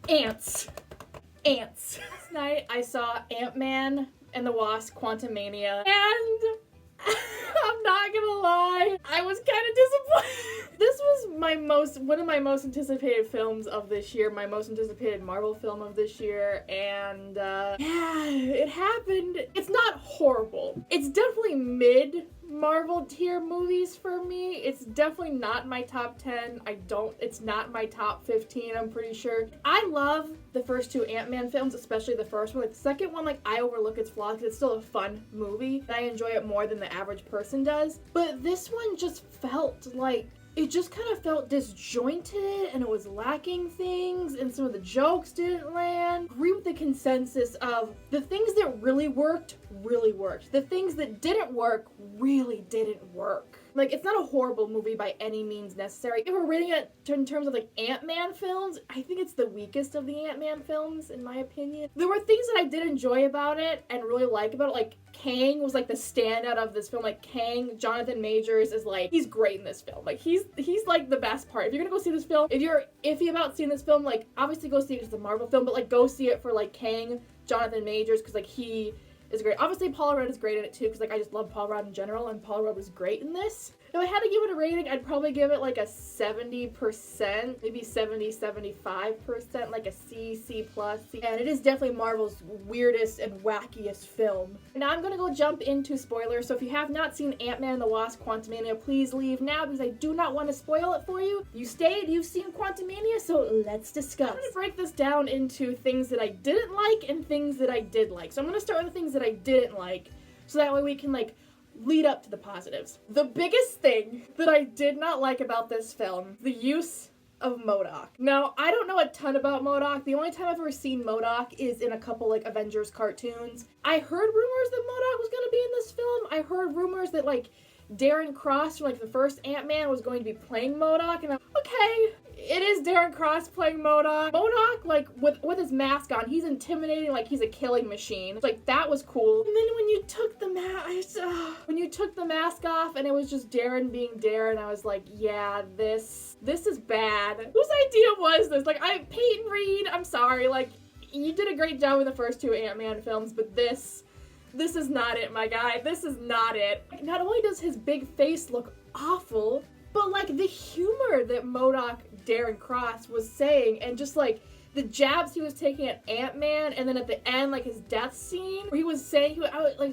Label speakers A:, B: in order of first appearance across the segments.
A: Ants. Last night I saw Ant-Man and the Wasp: Quantumania, and I'm not gonna lie, I was kind of disappointed. This was one of my most anticipated films of this year, my most anticipated Marvel film of this year, and yeah, it happened. It's not horrible. It's definitely mid Marvel tier movies for me. It's definitely not my top 10. It's not my top 15, I'm pretty sure. I love the first two Ant-Man films, especially the first one. Like, the second one, like, I overlook its flaws because it's still a fun movie. I enjoy it more than the average person does. But this one just felt like, it just kind of felt disjointed, and it was lacking things, and some of the jokes didn't land. I agree with the consensus of the things that really worked. The things that didn't work really didn't work. Like, it's not a horrible movie by any means necessary. If we're rating it in terms of, like, Ant-Man films, I think it's the weakest of the Ant-Man films, in my opinion. There were things that I did enjoy about it and really like about it. Like, Kang was, like, the standout of this film. Like, Kang, Jonathan Majors, is, like, he's great in this film. Like, he's like, the best part. If you're gonna go see this film, if you're iffy about seeing this film, like, obviously go see it because it's a Marvel film, but, like, go see it for, like, Kang, Jonathan Majors, because, like, he is great. Obviously, Paul Rudd is great in it too, because, like, I just love Paul Rudd in general, and Paul Rudd was great in this. If I had to give it a rating, I'd probably give it, like, a 70%, maybe 75%, like a C+, C+. And it is definitely Marvel's weirdest and wackiest film. Now I'm gonna go jump into spoilers, so if you have not seen Ant-Man and the Wasp: Quantumania, please leave now, because I do not want to spoil it for you. You stayed, you've seen Quantumania, so let's discuss. I'm gonna break this down into things that I didn't like and things that I did like. So I'm gonna start with the things that I didn't like, so that way we can, like, lead up to the positives. The biggest thing that I did not like about this film, the use of MODOK. Now, I don't know a ton about MODOK. The only time I've ever seen MODOK is in a couple, like, Avengers cartoons. I heard rumors that MODOK was gonna be in this film. I heard rumors that, like, Darren Cross from, like, the first Ant-Man was going to be playing MODOK, and I'm okay, it is Darren Cross playing MODOK. MODOK, like, with his mask on, he's intimidating, like he's a killing machine. Like, that was cool. And then when you took the mask off and it was just Darren being Darren, I was like, yeah, this is bad. Whose idea was this? Like, Peyton Reed, I'm sorry, like, you did a great job with the first two Ant-Man films, but this is not it, my guy. This is not it. Not only does his big face look awful, but, like, the humor that MODOK Darren Cross was saying, and just, like, the jabs he was taking at Ant-Man, and then at the end, like, his death scene, where he was saying,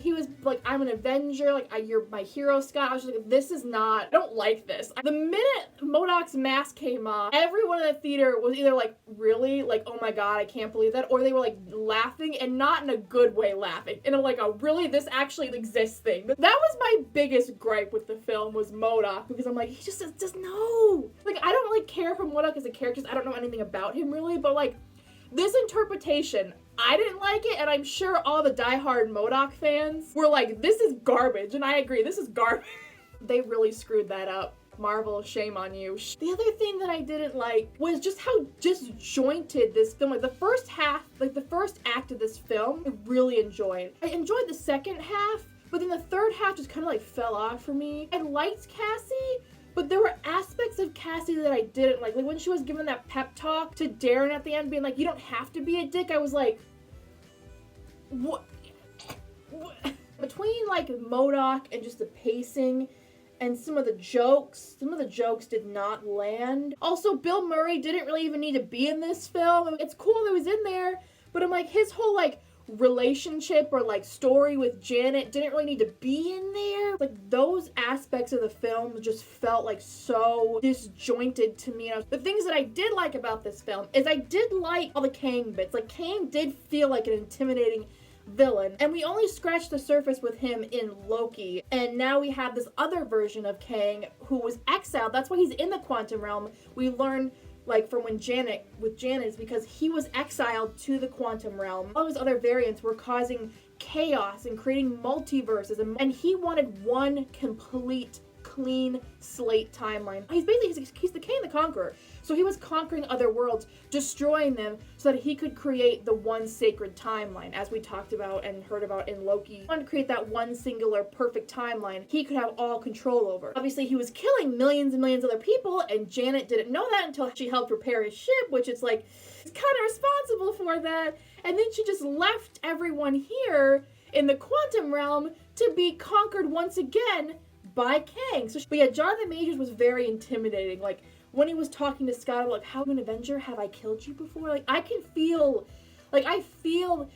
A: he was like, I'm an Avenger, like, you're my hero, Scott. I was just like, this is not, I don't like this. The minute MODOK's mask came off, everyone in the theater was either, like, really, like, oh my god, I can't believe that, or they were, like, laughing, and not in a good way laughing, in a, like, a really, this actually exists thing. That was my biggest gripe with the film, was MODOK, because I'm like, he just no. Like, I don't really care for MODOK as a character, I don't know anything about him, really, but, like, this interpretation, I didn't like it, and I'm sure all the diehard MODOK fans were like, this is garbage, and I agree, this is garbage. They really screwed that up. Marvel, shame on you. The other thing that I didn't like was just how disjointed this film, like, the first half, like, the first act of this film, I really enjoyed. I enjoyed the second half, but then the third half just kind of, like, fell off for me. I liked Cassie, but there were aspects of Cassie that I didn't like. Like, when she was giving that pep talk to Darren at the end, being like, you don't have to be a dick, I was like, what? Between, like, MODOK and just the pacing and some of the jokes did not land. Also, Bill Murray didn't really even need to be in this film. It's cool that he was in there, but I'm like, his whole, like, relationship or, like, story with Janet didn't really need to be in there. Like, those aspects of the film just felt, like, so disjointed to me. The things that I did like about this film is I did like all the Kang bits. Like, Kang did feel like an intimidating villain, and we only scratched the surface with him in Loki, and now we have this other version of Kang who was exiled. That's why he's in the quantum realm. We learn, like, from when Janet is because he was exiled to the quantum realm. All his other variants were causing chaos and creating multiverses, and he wanted one complete, clean slate timeline. He's the King the Conqueror. So he was conquering other worlds, destroying them, so that he could create the one sacred timeline, as we talked about and heard about in Loki. He wanted to create that one singular perfect timeline he could have all control over. Obviously, he was killing millions and millions of other people, and Janet didn't know that until she helped repair his ship, which is like, is kind of responsible for that. And then she just left everyone here in the quantum realm to be conquered once again by Kang. But yeah, Jonathan Majors was very intimidating. Like, when he was talking to Scott, like, how an Avenger have I killed you before? Like, I feel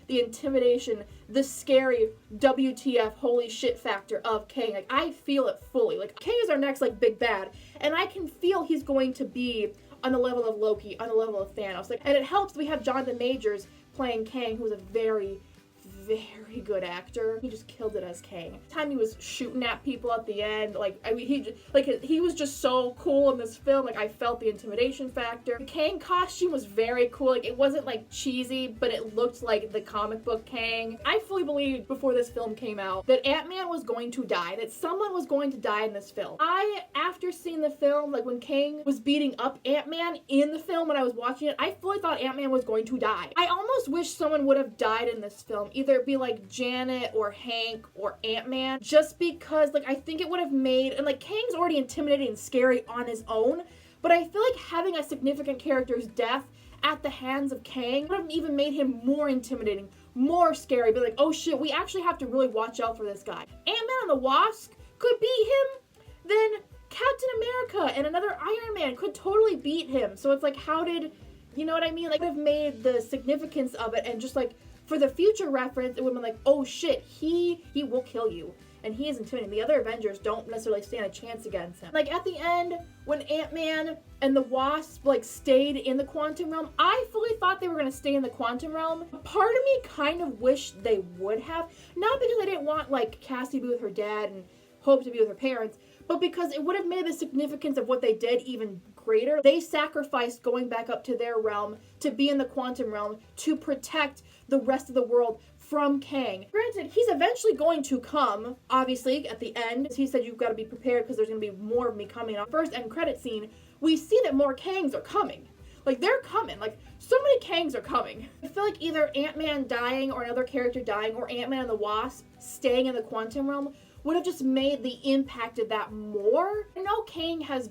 A: the intimidation, the scary WTF holy shit factor of Kang. Like, I feel it fully. Like, Kang is our next, like, big bad, and I can feel he's going to be on the level of Loki, on the level of Thanos. Like, and it helps we have Jonathan Majors playing Kang, who is a very good actor. He just killed it as Kang. The time he was shooting at people at the end, like, I mean, he was just so cool in this film. Like, I felt the intimidation factor. The Kang costume was very cool. Like, it wasn't like cheesy, but it looked like the comic book Kang. I fully believed before this film came out that Ant-Man was going to die, that someone was going to die in this film. After seeing the film, like when Kang was beating up Ant-Man in the film when I was watching it, I fully thought Ant-Man was going to die. I almost wish someone would have died in this film, either be like Janet or Hank or Ant-Man, just because, like, I think it would have made, and like, Kang's already intimidating and scary on his own, but I feel like having a significant character's death at the hands of Kang would have even made him more intimidating, more scary, be like, oh shit, we actually have to really watch out for this guy. Ant-Man and the Wasp could beat him, then Captain America and another Iron Man could totally beat him. So it's like, how did, you know what I mean? Like, it would have made the significance of it, and just like, for the future reference, it would have been like, oh shit, he will kill you. And he is intimidating. The other Avengers don't necessarily stand a chance against him. Like, at the end, when Ant-Man and the Wasp, like, stayed in the quantum realm, I fully thought they were going to stay in the quantum realm. Part of me kind of wished they would have. Not because I didn't want, like, Cassie to be with her dad and Hope to be with her parents, but because it would have made the significance of what they did even greater. They sacrificed going back up to their realm to be in the quantum realm to protect the rest of the world from Kang. Granted, he's eventually going to come, obviously, at the end. He said you've got to be prepared because there's going to be more of me coming. On first end credit scene, we see that more Kangs are coming. Like, they're coming. Like, so many Kangs are coming. I feel like either Ant-Man dying or another character dying or Ant-Man and the Wasp staying in the quantum realm would have just made the impact of that more. I know Kang has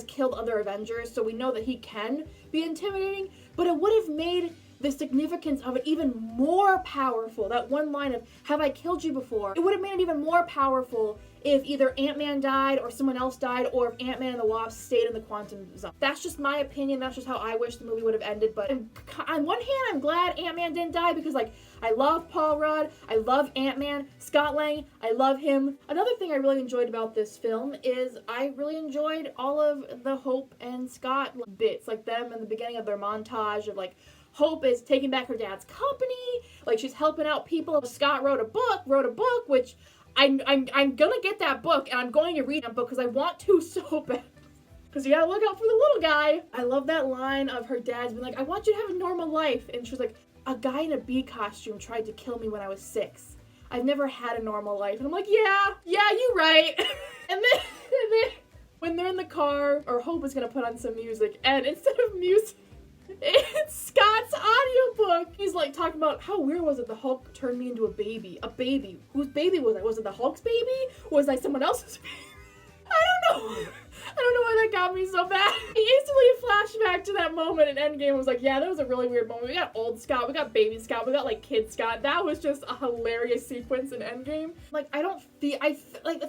A: killed other Avengers, so we know that he can be intimidating, but it would have made the significance of it even more powerful. That one line of, have I killed you before? It would have made it even more powerful if either Ant-Man died or someone else died, or if Ant-Man and the Wasp stayed in the quantum zone. That's just my opinion. That's just how I wish the movie would have ended. But on one hand, I'm glad Ant-Man didn't die because, like, I love Paul Rudd. I love Ant-Man. Scott Lang, I love him. Another thing I really enjoyed about this film is I really enjoyed all of the Hope and Scott bits, like them in the beginning of their montage of, like, Hope is taking back her dad's company, like, she's helping out people. Scott wrote a book, which I'm gonna get that book, and I'm going to read that book because I want to so bad. Because you gotta look out for the little guy. I love that line of her dad's being like, I want you to have a normal life. And she's like, a guy in a bee costume tried to kill me when I was 6. I've never had a normal life. And I'm like, yeah, you're right. and then when they're in the car, or Hope is gonna put on some music, and instead of music, it's Scott's audiobook. He's like talking about how weird was it the Hulk turned me into a baby. A baby. Whose baby was I? Was it the Hulk's baby? Was I someone else's baby? I don't know. I don't know why that got me so bad. He instantly flashed back to that moment in Endgame and was like, yeah, that was a really weird moment. We got old Scott, we got baby Scott, we got like kid Scott. That was just a hilarious sequence in Endgame. Like, the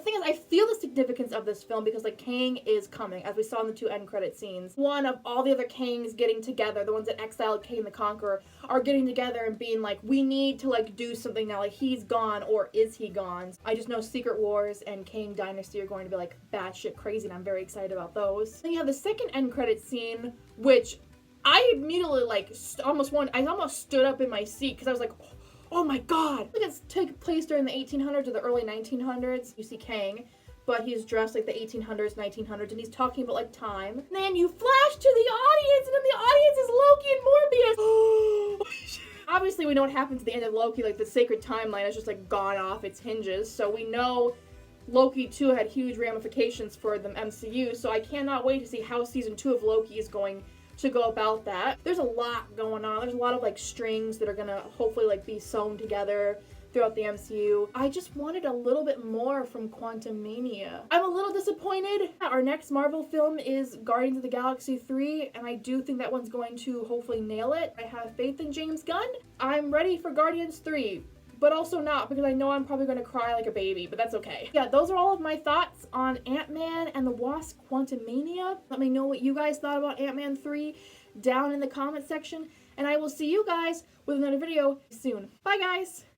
A: thing is, I feel the significance of this film because, like, Kang is coming, as we saw in the 2 end credit scenes. One of all the other Kangs getting together, the ones that exiled Kang the Conqueror, are getting together and being like, we need to, like, do something now. Like, he's gone, or is he gone? I just know Secret Wars and Kang Dynasty are going to be, like, batshit crazy, and I'm very excited about those. Then you have the second end credit scene, which I immediately, like, I almost stood up in my seat because I was like, oh my god! Like, it's took place during the 1800s or the early 1900s. You see Kang, but he's dressed like the 1800s, 1900s, and he's talking about, like, time. And then you flash to the audience, and then the audience is Loki and Morbius. Obviously, we know what happens at the end of Loki. Like, the sacred timeline has just, like, gone off its hinges, so we know Loki 2 had huge ramifications for the MCU, so I cannot wait to see how season 2 of Loki is going to go about that. There's a lot going on. There's a lot of, like, strings that are gonna hopefully, like, be sewn together. throughout the MCU. I just wanted a little bit more from Quantumania. I'm a little disappointed. Our next Marvel film is Guardians of the Galaxy 3, and I do think that one's going to hopefully nail it. I have faith in James Gunn. I'm ready for Guardians 3. But also not, because I know I'm probably going to cry like a baby, but that's okay. Yeah, those are all of my thoughts on Ant-Man and the Wasp: Quantumania. Let me know what you guys thought about Ant-Man 3 down in the comment section, and I will see you guys with another video soon. Bye, guys!